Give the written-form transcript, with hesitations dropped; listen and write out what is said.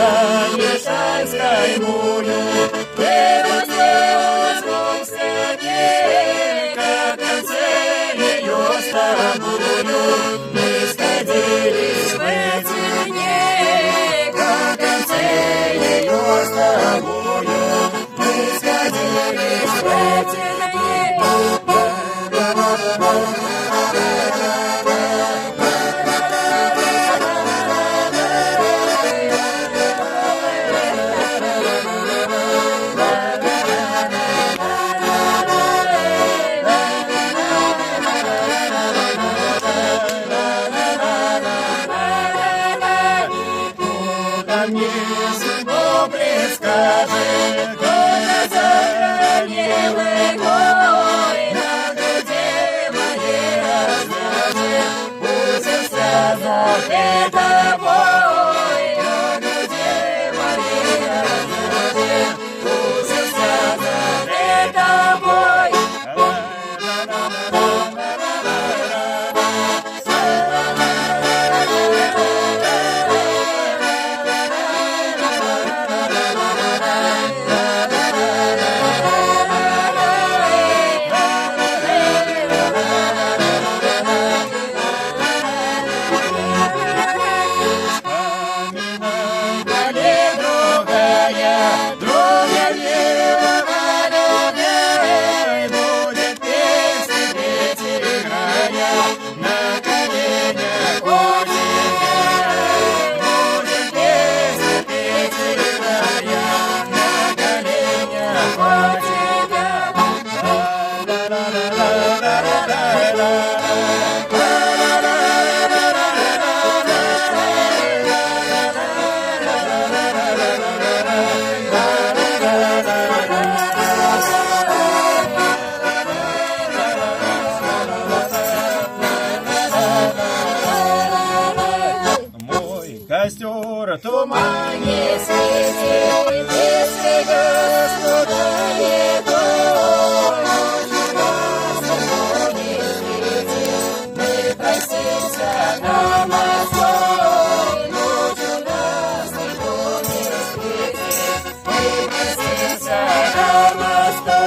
заезжай с каймую, возле тебе, как в конце ее с тобою. Мы сходились в эти дни, как в конце ее с тобою. Мы сходились в эти дни. Мне судьбу предскажет, только заранее мой на груди моей развяжет, пусть связан это бой, на груди моей развяжет, пусть связан это бой. Костер, тумане светит, если Господь далеко, ночью нас никто не светит. Мы простимся на мосту, ночью нас никто не светит. Мы простимся на мосту.